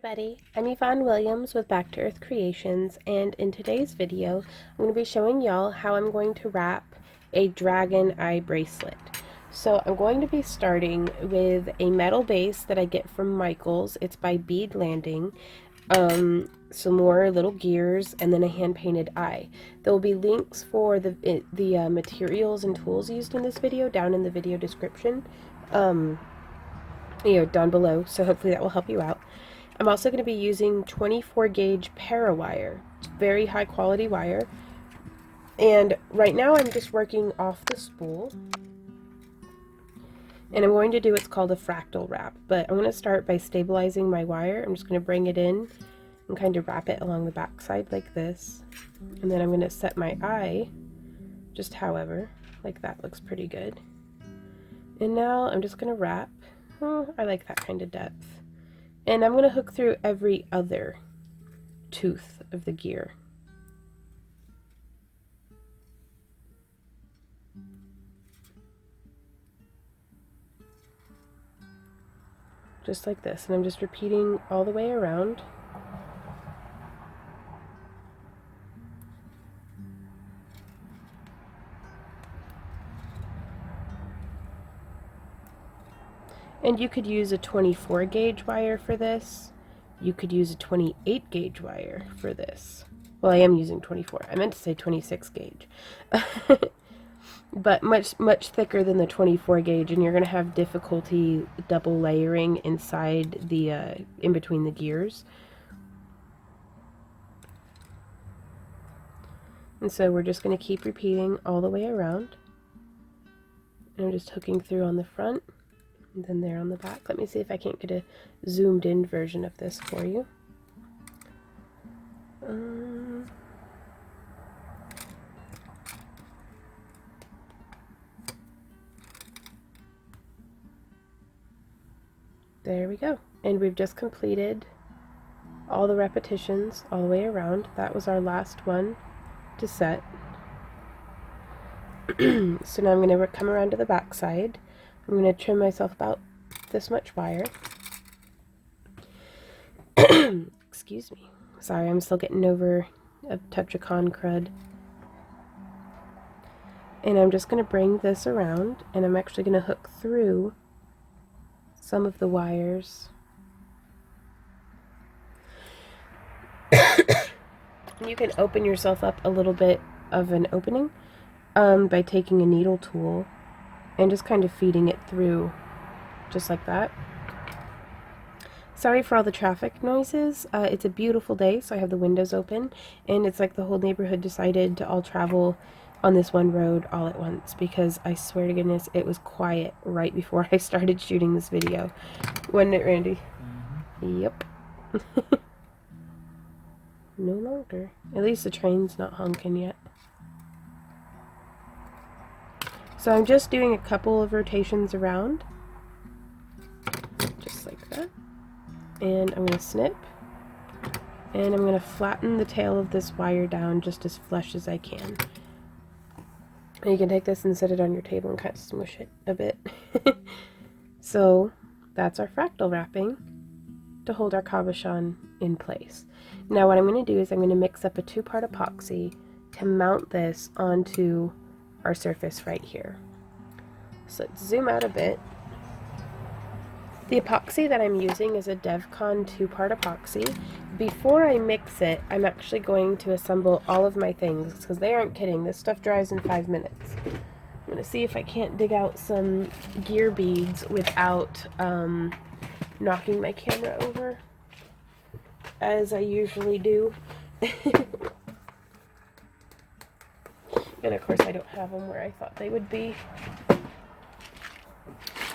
everybody, I'm Yvonne Williams with Back to Earth Creations, and in today's video I'm going to be showing y'all how I'm going to wrap a dragon eye bracelet. So I'm going to be starting with a metal base that I get from Michaels. It's by Bead Landing, some more little gears, and then a hand-painted eye. There will be links for the materials and tools used in this video down in the video description, down below, so hopefully that will help you out. I'm also going to be using 24 gauge para wire. It's very high quality wire. And right now I'm just working off the spool. And I'm going to do what's called a fractal wrap. But I'm going to start by stabilizing my wire. I'm just going to bring it in and kind of wrap it along the back side like this. And then I'm going to set my eye just however, like that looks pretty good. And now I'm just going to wrap. Oh, I like that kind of depth. And I'm going to hook through every other tooth of the gear. Just like this. And I'm just repeating all the way around. And you could use a 24 gauge wire for this. You could use a 28 gauge wire for this. Well, I am using 24. I meant to say 26 gauge. But much thicker than the 24 gauge, and you're going to have difficulty double layering inside the, in between the gears. And so we're just going to keep repeating all the way around. And I'm just hooking through on the front. And then there on the back. Let me see if I can't get a zoomed in version of this for you. There we go. And we've just completed all the repetitions all the way around. That was our last one to set. So now I'm going to come around to the back side. I'm going to trim myself about this much wire. Excuse me. Sorry, I'm still getting over a touch of con crud. And I'm just going to bring this around, and I'm actually going to hook through some of the wires. You can open yourself up a little bit of an opening by taking a needle tool and just kind of feeding it through, just like that. Sorry for all the traffic noises. It's a beautiful day, so I have the windows open, and it's like the whole neighborhood decided to all travel on this one road all at once, because I swear to goodness, it was quiet right before I started shooting this video. Wasn't it, Randy? Mm-hmm. Yep. No longer. At least the train's not honking yet. So I'm just doing a couple of rotations around, just like that, and I'm going to snip, and I'm going to flatten the tail of this wire down just as flush as I can. And you can take this and set it on your table and kind of smush it a bit. So that's our fractal wrapping to hold our cabochon in place. Now what I'm going to do is I'm going to mix up a 2-part epoxy to mount this onto our surface right here. So let's zoom out a bit. The epoxy that I'm using is a DevCon 2-part epoxy. Before I mix it, I'm actually going to assemble all of my things, because they aren't kidding. This stuff dries in 5 minutes. I'm going to see if I can't dig out some gear beads without knocking my camera over, as I usually do. And of course I don't have them where I thought they would be.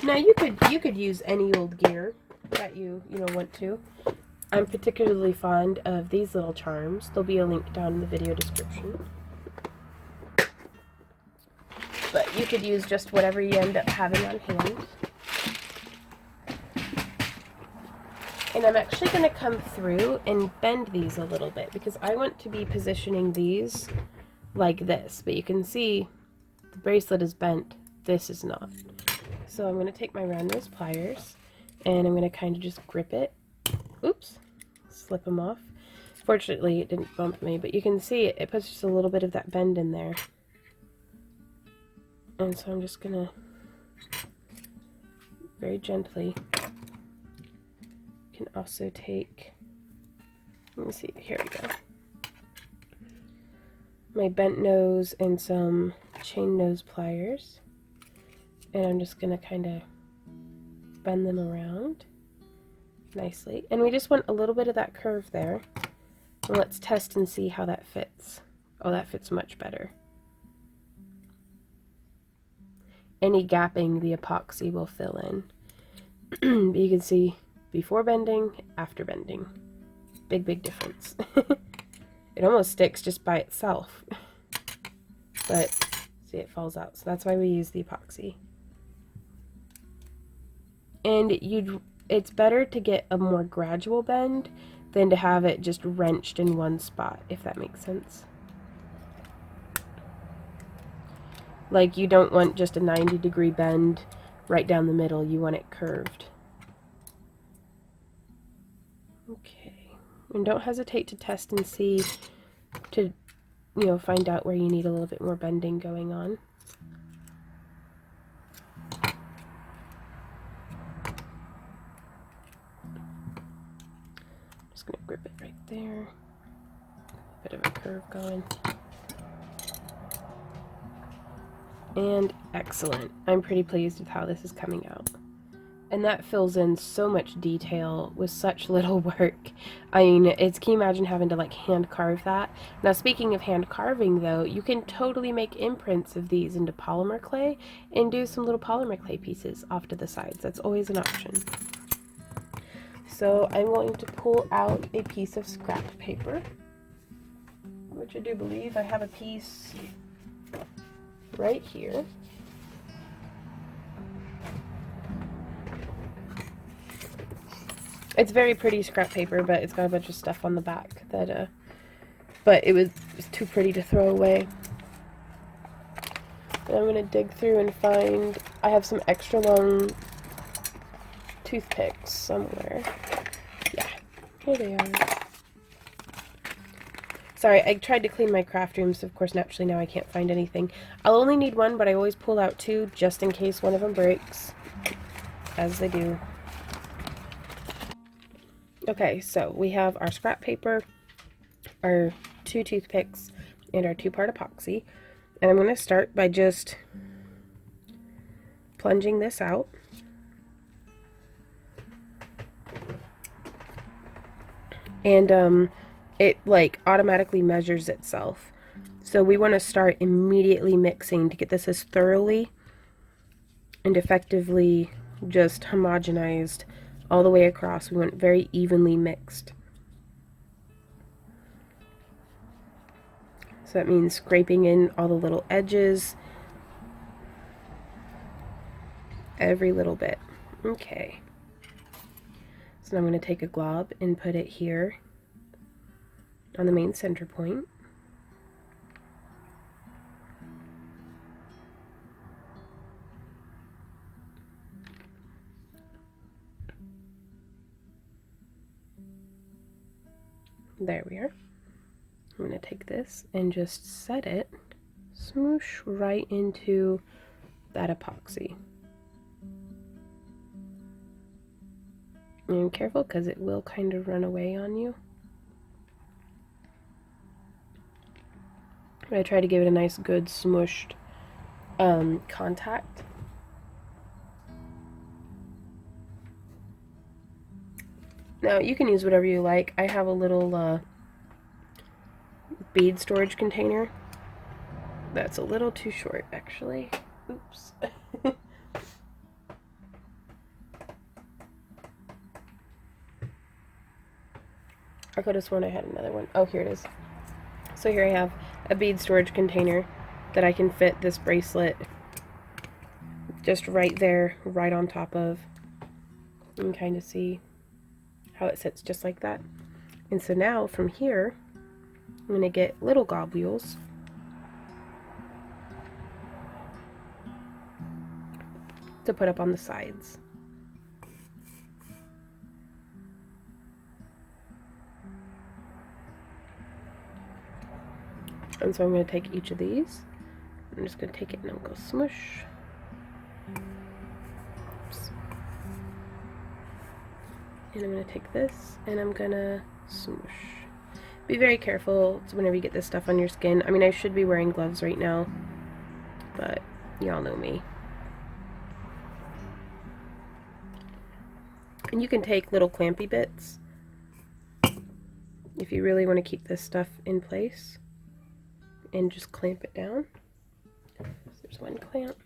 Now you could use any old gear that you want to. I'm particularly fond of these little charms. There'll be a link down in the video description. But you could use just whatever you end up having on hand. And I'm actually going to come through and bend these a little bit, because I want to be positioning these like this, but you can see the bracelet is bent, this is not. So I'm going to take my round nose pliers, and I'm going to kind of just grip it. Oops, slip them off. Fortunately, it didn't bump me, but you can see it puts just a little bit of that bend in there. And so I'm just gonna very gently, you can also take, let me see, here we go, my bent nose and some chain nose pliers, and I'm just gonna kind of bend them around nicely. And we just want a little bit of that curve there. And let's test and see how that fits. Oh, that fits much better. Any gapping the epoxy will fill in. You can see before bending, after bending. Big difference. It almost sticks just by itself. But see, it falls out. So that's why we use the epoxy. And it's better to get a more gradual bend than to have it just wrenched in one spot, if that makes sense. Like, you don't want just a 90-degree bend right down the middle. You want it curved. Okay. And don't hesitate to test and see to, you know, find out where you need a little bit more bending going on. Just going to grip it right there. Bit of a curve going. And excellent. I'm pretty pleased with how this is coming out. And that fills in so much detail with such little work. I mean, can you imagine having to like hand carve that? Now, speaking of hand carving though, you can totally make imprints of these into polymer clay and do some little polymer clay pieces off to the sides. That's always an option. So I'm going to pull out a piece of scrap paper, which I do believe I have a piece right here. It's very pretty scrap paper, but it's got a bunch of stuff on the back that, but it was too pretty to throw away. And I'm going to dig through and find, I have some extra long toothpicks somewhere. Yeah, here they are. Sorry, I tried to clean my craft room, so of course naturally now I can't find anything. I'll only need one, but I always pull out two just in case one of them breaks, as they do. Okay, so we have our scrap paper, our 2 toothpicks, and our 2-part epoxy. And I'm going to start by just plunging this out. And it like automatically measures itself. So we want to start immediately mixing to get this as thoroughly and effectively just homogenized all the way across. We want very evenly mixed. So that means scraping in all the little edges, every little bit. Okay. So now I'm going to take a glob and put it here on the main center point. There we are. I'm going to take this and just set it, smoosh right into that epoxy. And careful because it will kind of run away on you. I try to give it a nice good smooshed contact. Now you can use whatever you like. I have a little bead storage container that's a little too short actually. Oops. I could have sworn I had another one. Oh, here it is. So here I have a bead storage container that I can fit this bracelet just right there, right on top of. You can kind of see how it sits just like that. And so now from here, I'm going to get little globules to put up on the sides. And so I'm going to take each of these. I'm just going to take it and I'll go smoosh. Oops. And I'm going to take this and I'm going to smoosh. Be very careful whenever you get this stuff on your skin. I mean, I should be wearing gloves right now, but y'all know me. And you can take little clampy bits if you really want to keep this stuff in place and just clamp it down. There's one clamp.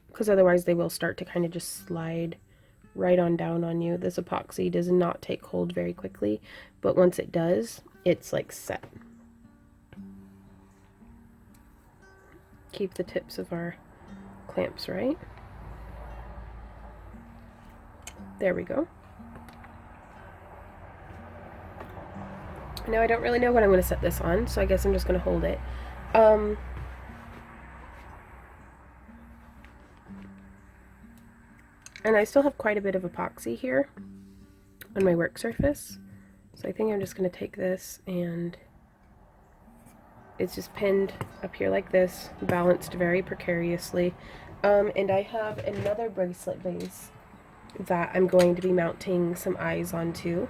Because otherwise they will start to kind of just slide right on down on you. This epoxy does not take hold very quickly, but once it does, it's like set. Keep the tips of our clamps right. There we go. Now I don't really know what I'm going to set this on, so I guess I'm just going to hold it. And I still have quite a bit of epoxy here on my work surface. So I think I'm just going to take this, and it's just pinned up here like this, balanced very precariously. And I have another bracelet base that I'm going to be mounting some eyes onto.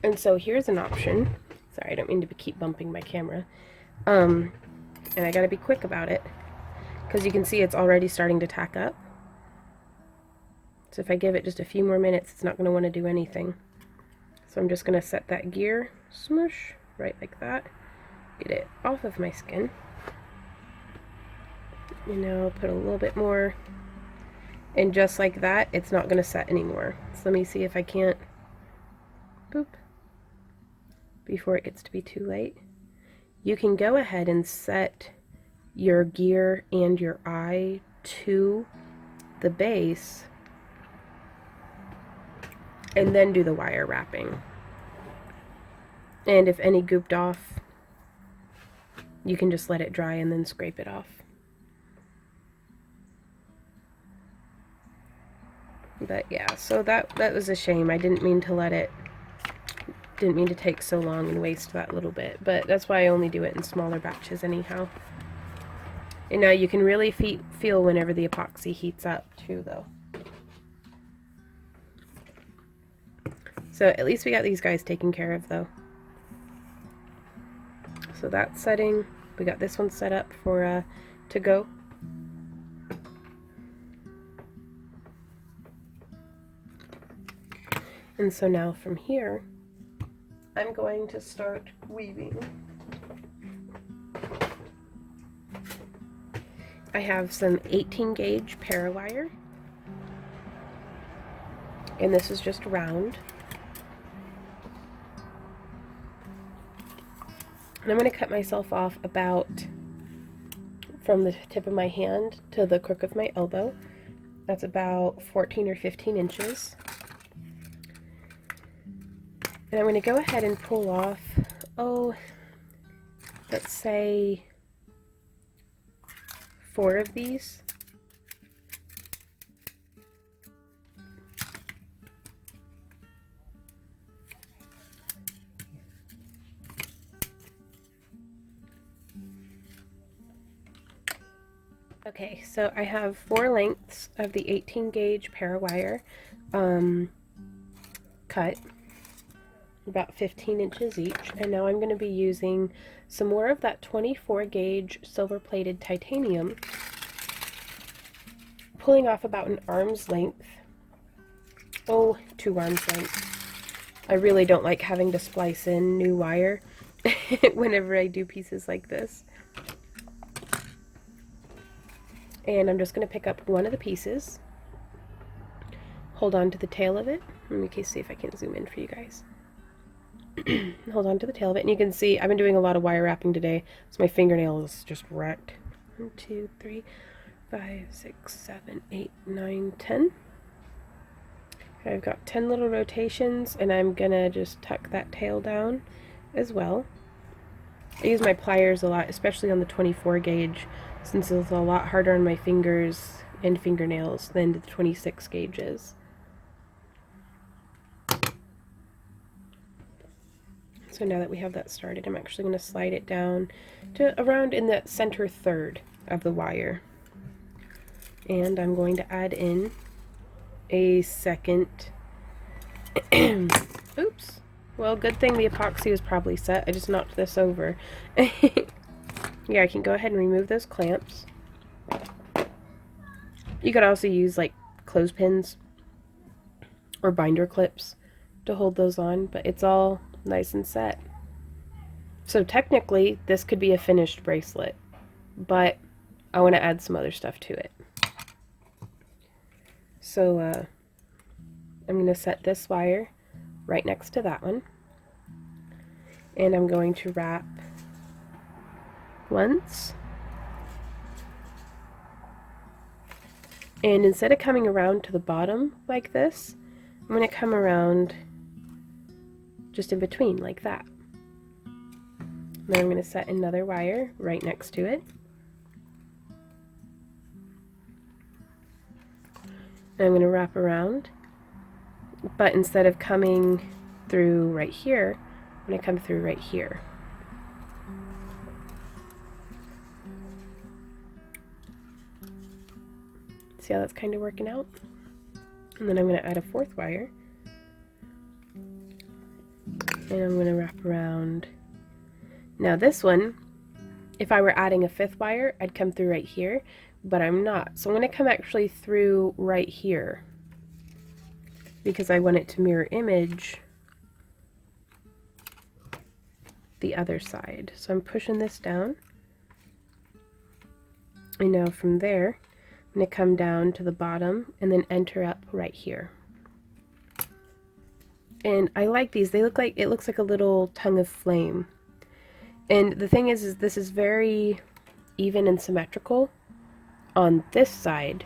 And so here's an option. Sorry, I don't mean to keep bumping my camera. And I gotta be quick about it, because you can see it's already starting to tack up. So if I give it just a few more minutes, it's not going to want to do anything. So I'm just going to set that gear, smoosh, right like that. Get it off of my skin. You know, put a little bit more. And just like that, it's not going to set anymore. So let me see if I can't, boop, before it gets to be too late. You can go ahead and set your gear and your eye to the base and then do the wire wrapping. And if any gooped off, you can just let it dry and then scrape it off. But yeah, so that was a shame. I didn't mean to take so long and waste that little bit, but that's why I only do it in smaller batches anyhow. And now you can really feel whenever the epoxy heats up too, though. So at least we got these guys taken care of, though. So that's setting. We got this one set up for to go. And so now from here, I'm going to start weaving. I have some 18 gauge parawire, and this is just round. And I'm going to cut myself off about from the tip of my hand to the crook of my elbow. That's about 14 or 15 inches. And I'm going to go ahead and pull off, let's say 4 of these. Okay, so I have 4 lengths of the 18 gauge parawire cut, about 15 inches each, and now I'm going to be using some more of that 24 gauge silver plated titanium, pulling off about an arm's length, 2 arms length. I really don't like having to splice in new wire whenever I do pieces like this. And I'm just going to pick up one of the pieces, hold on to the tail of it. Let me see if I can zoom in for you guys. Hold on to the tail of it, and you can see I've been doing a lot of wire wrapping today, so my fingernail is just wrecked. 1, 2, 3, 5, 6, 7, 8, 9, 10. Okay, I've got 10 little rotations, and I'm gonna just tuck that tail down as well. I use my pliers a lot, especially on the 24 gauge, since it's a lot harder on my fingers and fingernails than the 26 gauge is. So now that we have that started, I'm actually going to slide it down to around in the center third of the wire. And I'm going to add in a second. Oops. Well, good thing the epoxy was probably set. I just knocked this over. Yeah, I can go ahead and remove those clamps. You could also use like clothespins or binder clips to hold those on, but it's all nice and set. So technically, this could be a finished bracelet, but I want to add some other stuff to it. So I'm going to set this wire right next to that one, and I'm going to wrap once, and instead of coming around to the bottom like this, I'm going to come around just in between like that. Then I'm going to set another wire right next to it. And I'm going to wrap around, but instead of coming through right here, I'm going to come through right here. See how that's kind of working out? And then I'm going to add a fourth wire. And I'm going to wrap around. Now this one, if I were adding a fifth wire, I'd come through right here, but I'm not. So I'm going to come actually through right here because I want it to mirror image the other side. So I'm pushing this down. And now from there, I'm going to come down to the bottom and then enter up right here. And I like these. They look like, it looks like a little tongue of flame. And the thing is this is very even and symmetrical on this side,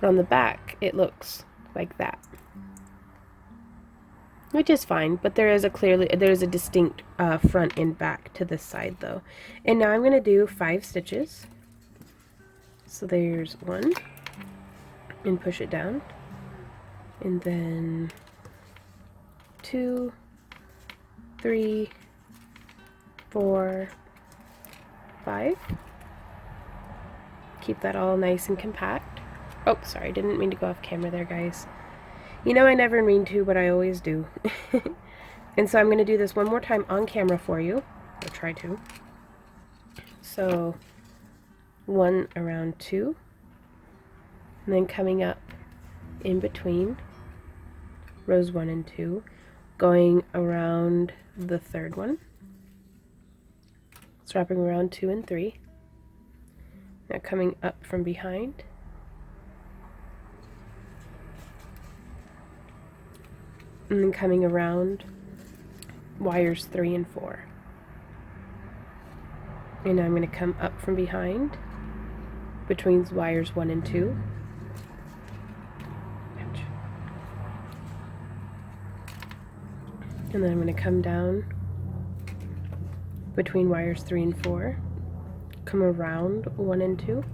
but on the back it looks like that, which is fine. But there is a distinct front and back to this side though. And now I'm going to do 5 stitches. So there's 1, and push it down, and then 2, 3, 4, 5. Keep that all nice and compact. Oh, sorry, didn't mean to go off camera there, guys. You know I never mean to, but I always do. And so I'm going to do this one more time on camera for you. I'll try to. So 1 around 2, and then coming up in between rows 1 and 2, going around the third one. It's wrapping around 2 and 3. Now coming up from behind. And then coming around wires 3 and 4. And now I'm going to come up from behind between wires 1 and 2. And then I'm going to come down between wires 3 and 4, come around 1 and 2,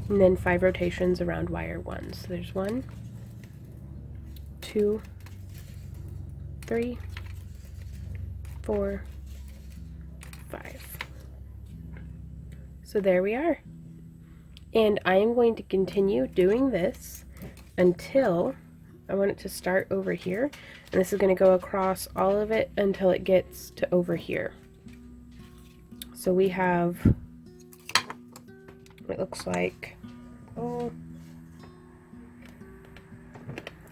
and then 5 rotations around wire 1. So there's 1, 2, 3, 4, 5. So there we are. And I am going to continue doing this until I want it to start over here, and this is going to go across all of it until it gets to over here. So we have, it looks like,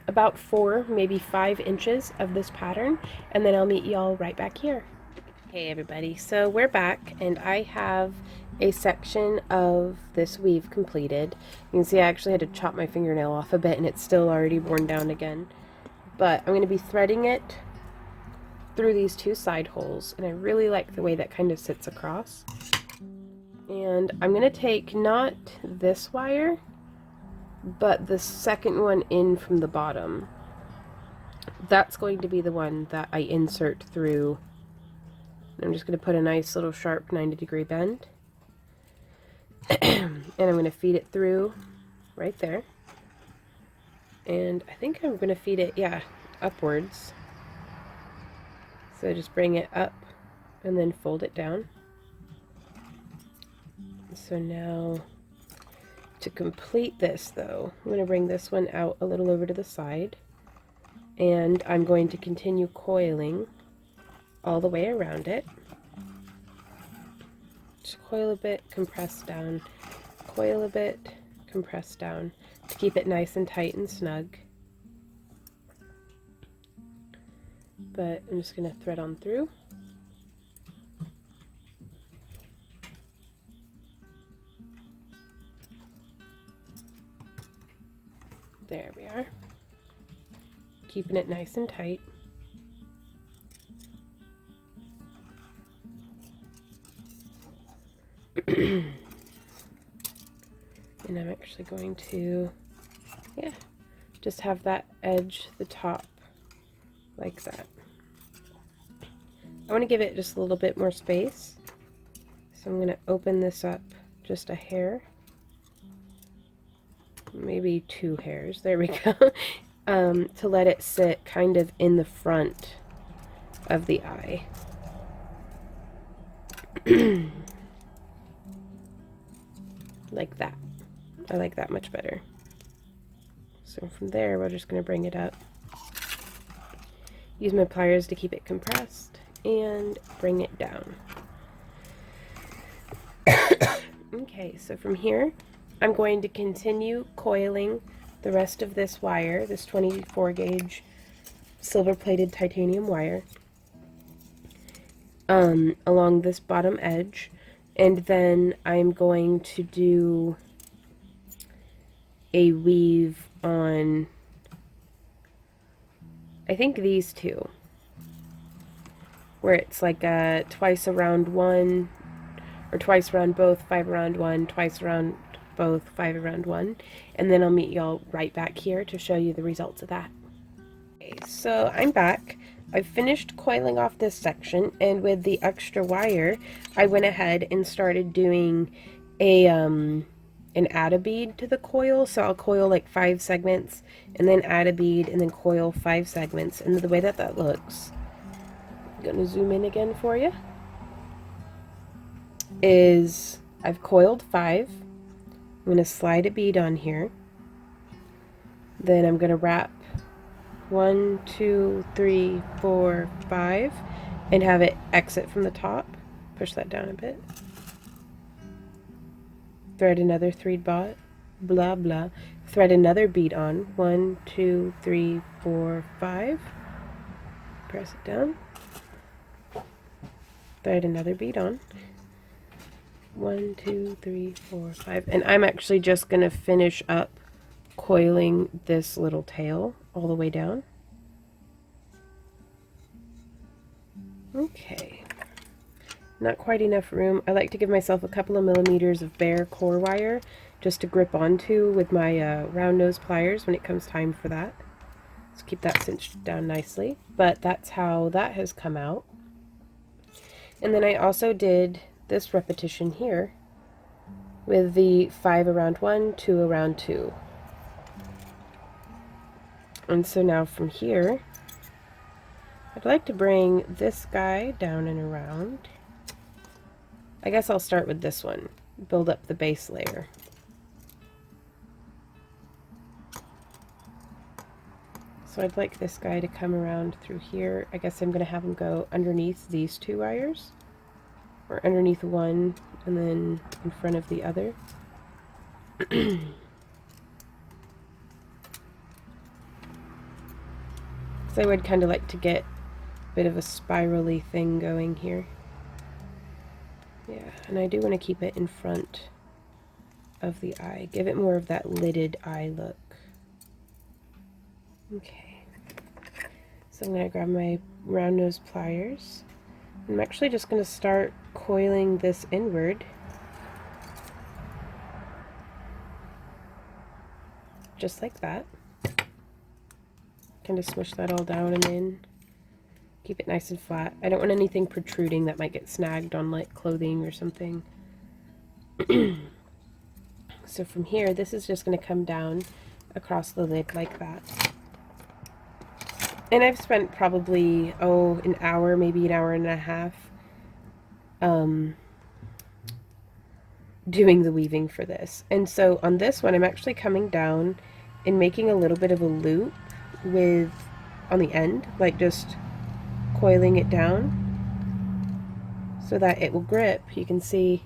about 4, maybe 5 inches of this pattern, and then I'll meet y'all right back here. Hey everybody, so we're back, and I have a section of this weave completed. You can see I actually had to chop my fingernail off a bit and it's still already worn down again. But I'm going to be threading it through these 2 side holes, and I really like the way that kind of sits across. And I'm going to take not this wire, but the second one in from the bottom. That's going to be the one that I insert through I'm just going to put a nice little sharp 90-degree bend. And I'm going to feed it through right there. And I think I'm going to feed it, yeah, upwards. So just bring it up and then fold it down. So now, to complete this though, I'm going to bring this one out a little over to the side. And I'm going to continue coiling all the way around it. Just coil a bit, compress down, coil a bit, compress down, to keep it nice and tight and snug. But I'm just going to thread on through. There we are. Keeping it nice and tight. And I'm actually going to, yeah, just have that edge the top like that. I want to give it just a little bit more space, so I'm going to open this up just a hair, maybe 2 hairs, there we go, to let it sit kind of in the front of the eye. Like that. I like that much better. So from there, we're just going to bring it up. Use my pliers to keep it compressed and bring it down. Okay, so from here, I'm going to continue coiling the rest of this wire, this 24 gauge silver-plated titanium wire, along this bottom edge, and then I'm going to do a weave on, I think, these two, where it's like a twice around one, or twice around both, 5 around one, twice around both, 5 around one, and then I'll meet y'all right back here to show you the results of that. Okay, so I'm back. I've finished coiling off this section, and with the extra wire, I went ahead and started doing a an add a bead to the coil. So I'll coil like 5 segments, and then add a bead, and then coil 5 segments. And the way that that looks, I'm gonna zoom in again for you, is I've coiled 5. I'm gonna slide a bead on here. Then I'm gonna wrap 1, 2, 3, 4, 5, and have it exit from the top. Push that down a bit. Thread another 3 blah blah. Thread another bead on. 1, 2, 3, 4, 5. Press it down. Thread another bead on. 1, 2, 3, 4, 5. And I'm actually just gonna finish up coiling this little tail all the way down. Okay, not quite enough room. I like to give myself a couple of millimeters of bare core wire just to grip onto with my round nose pliers when it comes time for that. Let's keep that cinched down nicely, but that's how that has come out. And then I also did this repetition here with the 5 around 1, 2 around 2. And so now from here, I'd like to bring this guy down and around. I guess I'll start with this one, build up the base layer. So I'd like this guy to come around through here. I guess I'm going to have him go underneath these 2 wires, or underneath one and then in front of the other. So I would kind of like to get a bit of a spirally thing going here. Yeah, and I do want to keep it in front of the eye. Give it more of that lidded eye look. Okay. So I'm going to grab my round nose pliers. I'm actually just going to start coiling this inward. Just like that. Kind of smush that all down and in. Keep it nice and flat. I don't want anything protruding that might get snagged on like clothing or something. So from here, this is just going to come down across the lid like that. And I've spent probably, an hour, maybe an hour and a half doing the weaving for this. And so on this one, I'm actually coming down and making a little bit of a loop with, on the end, like just coiling it down so that it will grip. You can see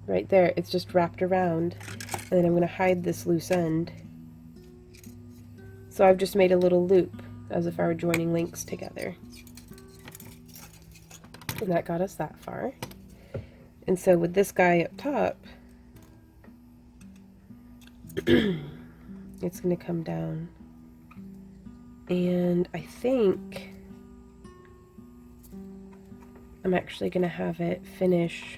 right there, it's just wrapped around. And then I'm going to hide this loose end. So I've just made a little loop as if I were joining links together. And that got us that far. And so with this guy up top, it's going to come down. And I think I'm actually going to have it finish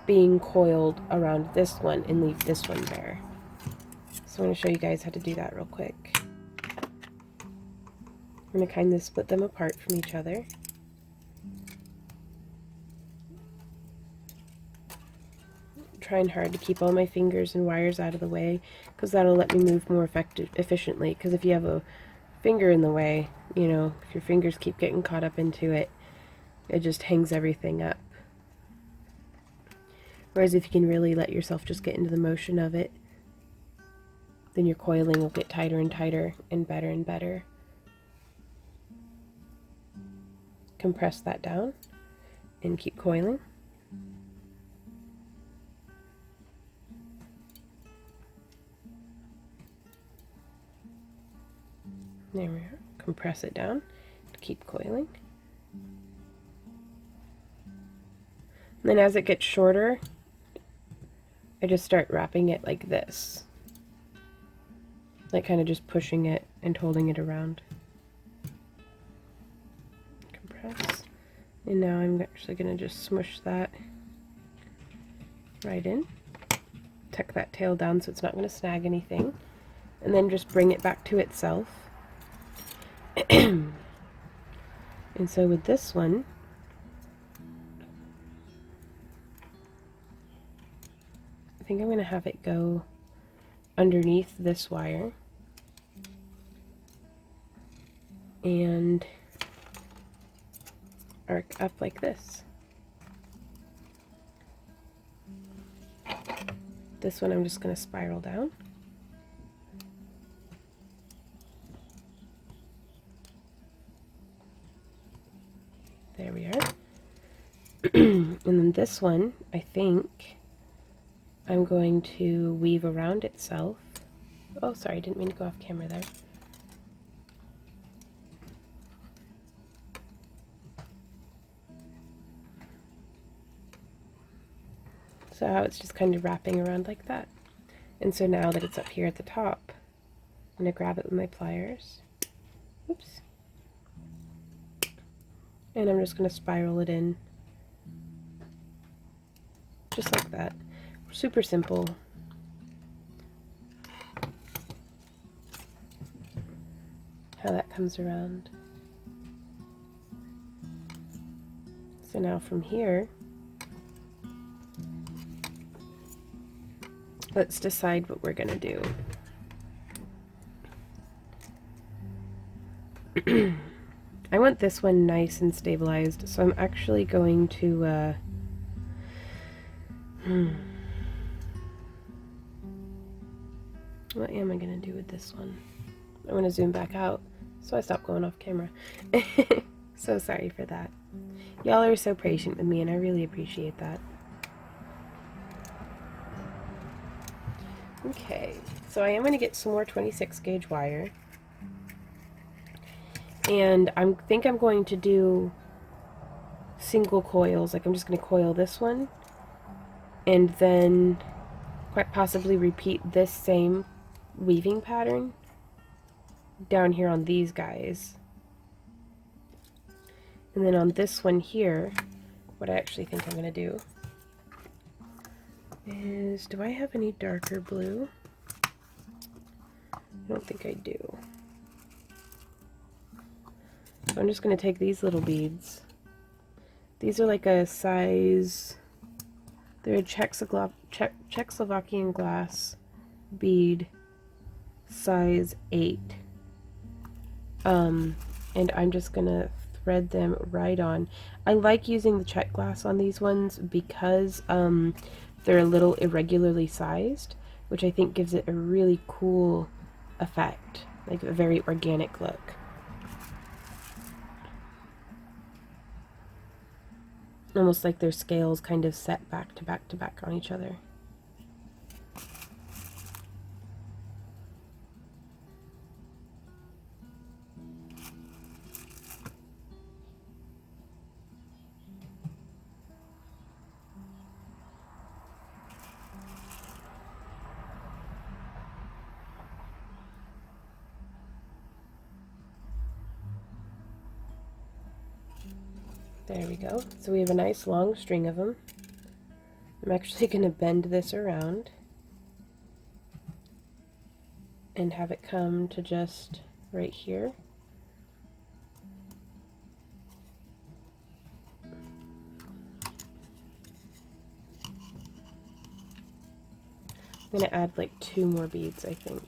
being coiled around this one and leave this one bare. So I'm going to show you guys how to do that real quick. I'm going to kind of split them apart from each other. Trying hard to keep all my fingers and wires out of the way, because that'll let me move more efficiently. Because if you have a finger in the way, you know, if your fingers keep getting caught up into it, it just hangs everything up. Whereas if you can really let yourself just get into the motion of it, then your coiling will get tighter and tighter and better and better. Compress that down and keep coiling. There we are. Compress it down to keep coiling. And then as it gets shorter, I just start wrapping it like this. Like kind of just pushing it and holding it around. Compress. And now I'm actually going to just smush that right in. Tuck that tail down so it's not going to snag anything. And then just bring it back to itself. And so with this one, I think I'm going to have it go underneath this wire and arc up like this. This one I'm just going to spiral down. There we are. And then this one, I think I'm going to weave around itself. Oh, sorry, I didn't mean to go off camera there. So how it's just kind of wrapping around like that. And so now that it's up here at the top, I'm going to grab it with my pliers. Oops. And I'm just going to spiral it in. Just like that. Super simple. How that comes around. So now from here, let's decide what we're going to do. I want this one nice and stabilized, so I'm actually going to what am I going to do with this one? I'm going to zoom back out so I stop going off camera. So sorry for that. Y'all are so patient with me and I really appreciate that. Okay, so I am going to get some more 26 gauge wire. And I think I'm going to do single coils. Like I'm just going to coil this one and then quite possibly repeat this same weaving pattern down here on these guys. And then on this one here, what I actually think I'm going to do is, do I have any darker blue? I don't think I do. So I'm just going to take these little beads. These are like a size, they're a Czechoslovakian glass bead, size 8. And I'm just going to thread them right on. I like using the Czech glass on these ones because they're a little irregularly sized, which I think gives it a really cool effect, like a very organic look. Almost like their scales kind of set back to back to back on each other. There we go. So we have a nice long string of them. I'm actually going to bend this around and have it come to just right here. I'm going to add like 2 more beads, I think.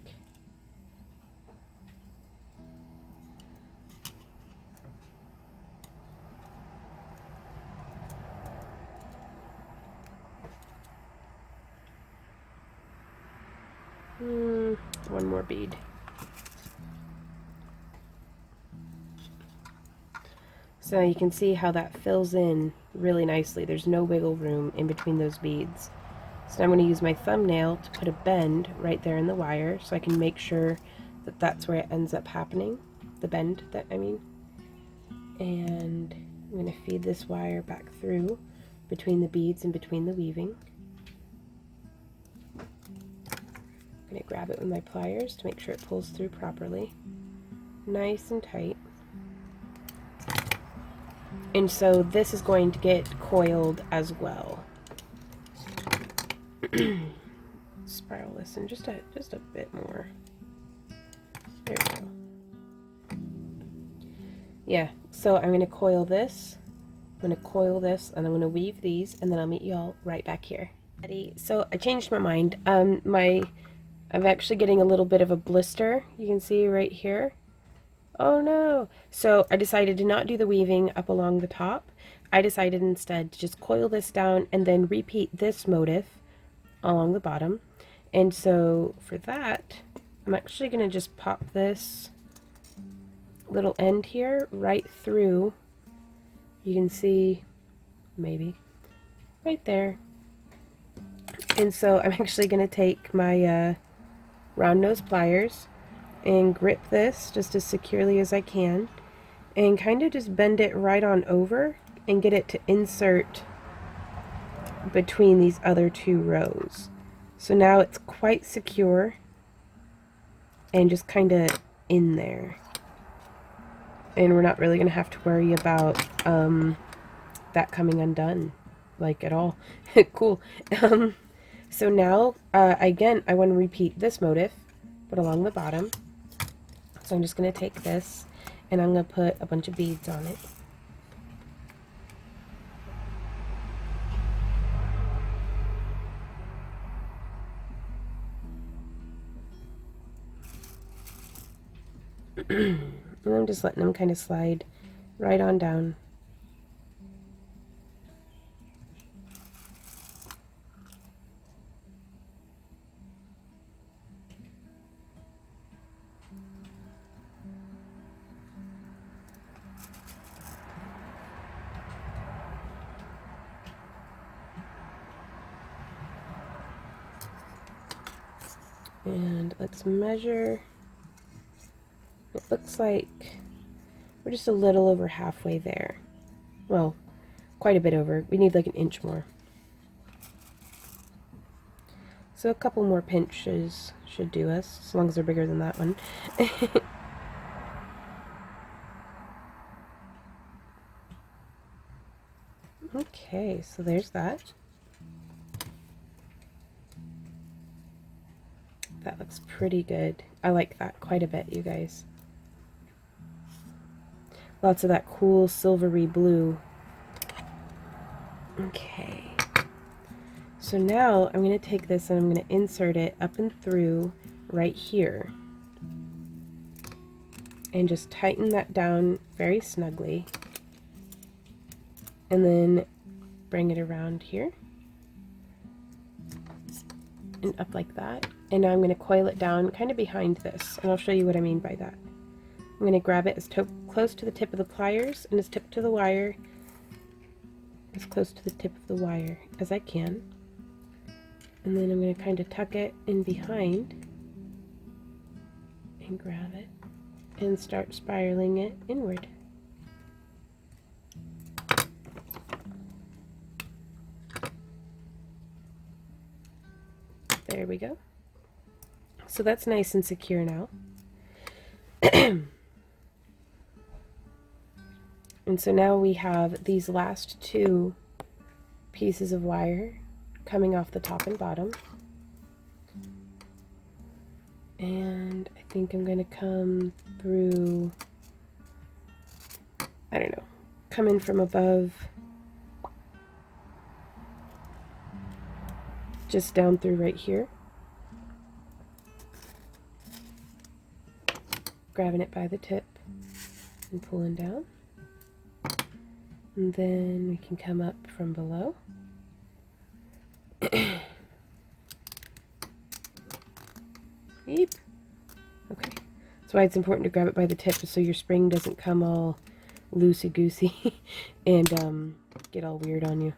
One more bead. So you can see how that fills in really nicely. There's no wiggle room in between those beads. So I'm going to use my thumbnail to put a bend right there in the wire so I can make sure that that's where it ends up happening. The bend, that I mean. And I'm going to feed this wire back through between the beads and between the weaving. I'm going to grab it with my pliers to make sure it pulls through properly. Nice and tight. And so this is going to get coiled as well. Spiral this in just a bit more. There we go. Yeah, so I'm going to coil this. I'm going to coil this, and I'm going to weave these, and then I'll meet you all right back here. So I changed my mind. I'm actually getting a little bit of a blister. You can see right here. Oh no! So I decided to not do the weaving up along the top. I decided instead to just coil this down and then repeat this motif along the bottom. And so for that, I'm actually going to just pop this little end here right through. You can see, maybe, right there. And so I'm actually going to take my round nose pliers and grip this just as securely as I can and kind of just bend it right on over and get it to insert between these other 2 rows. So now it's quite secure and just kind of in there. And we're not really going to have to worry about that coming undone, like, at all. Cool. So now, again, I want to repeat this motif, but along the bottom. So I'm just going to take this, and I'm going to put a bunch of beads on it. And I'm just letting them kind of slide right on down. And let's measure. It looks like we're just a little over halfway there. Well, quite a bit over. We need like an inch more. So a couple more pinches should do us, as long as they're bigger than that one. Okay, so there's that. that looks pretty good. I like that quite a bit, you guys. Lots of that cool silvery blue. Okay. So now I'm going to take this and I'm going to insert it up and through right here. And just tighten that down very snugly. And then bring it around here. And up like that. And now I'm going to coil it down kind of behind this. And I'll show you what I mean by that. I'm going to grab it as close to the tip of the pliers and as tip to the wire, as close to the tip of the wire as I can. And then I'm going to kind of tuck it in behind and grab it and start spiraling it inward. There we go. So that's nice and secure now. And so now we have these last two pieces of wire coming off the top and bottom. And I think I'm going to come through, I don't know, come in from above, just down through right here. Grabbing it by the tip and pulling down. And then we can come up from below. Yep. Okay. That's why it's important to grab it by the tip, so your spring doesn't come all loosey-goosey and get all weird on you.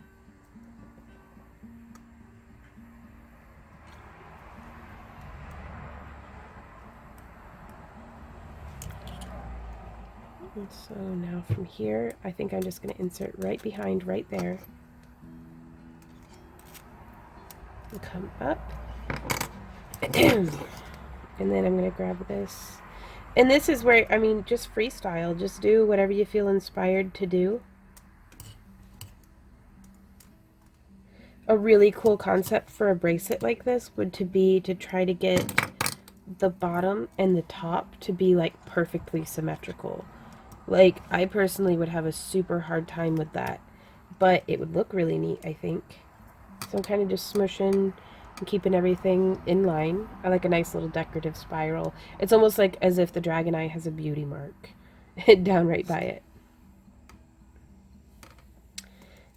And so now from here, I think I'm just going to insert right behind, right there. And come up. And then I'm going to grab this. And this is where, I mean, just freestyle. Just do whatever you feel inspired to do. A really cool concept for a bracelet like this would be to try to get the bottom and the top to be like perfectly symmetrical. Like, I personally would have a super hard time with that, but it would look really neat, I think. So I'm kind of just smushing and keeping everything in line. I like a nice little decorative spiral. It's almost like as if the dragon eye has a beauty mark down right by it.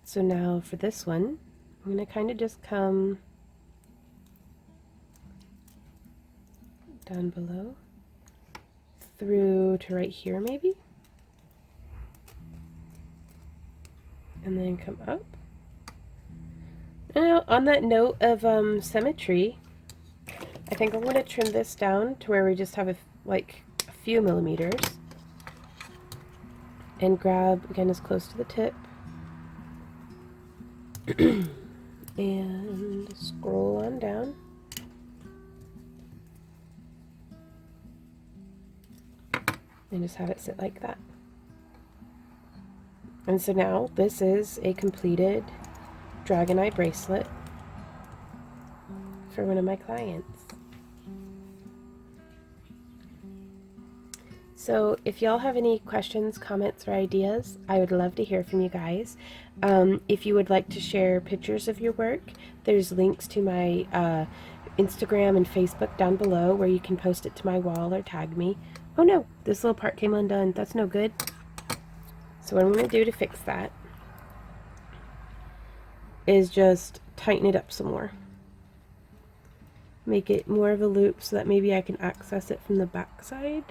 So now for this one, I'm going to kind of just come down below, through to right here maybe. And then come up. Now, on that note of symmetry, I think I'm going to trim this down to where we just have like a few millimeters. And grab, again, as close to the tip. And scroll on down. And just have it sit like that. And so now this is a completed dragon eye bracelet for one of my clients. So if y'all have any questions, comments, or ideas, I would love to hear from you guys. If you would like to share pictures of your work, there's links to my Instagram and Facebook down below where you can post it to my wall or tag me. Oh no, this little part came undone. That's no good. So what I'm going to do to fix that is just tighten it up some more. Make it more of a loop so that maybe I can access it from the back side.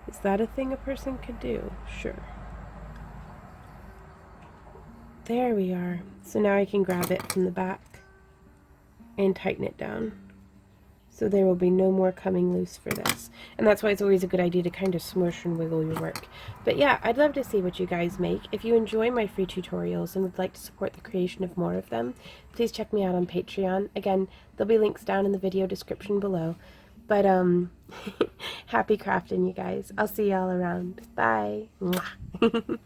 Is that a thing a person could do? Sure. There we are. So now I can grab it from the back and tighten it down. So there will be no more coming loose for this. And that's why it's always a good idea to kind of smush and wiggle your work. But yeah, I'd love to see what you guys make. If you enjoy my free tutorials and would like to support the creation of more of them, please check me out on Patreon. Again, there'll be links down in the video description below. But happy crafting, you guys. I'll see y'all around. Bye. Mwah.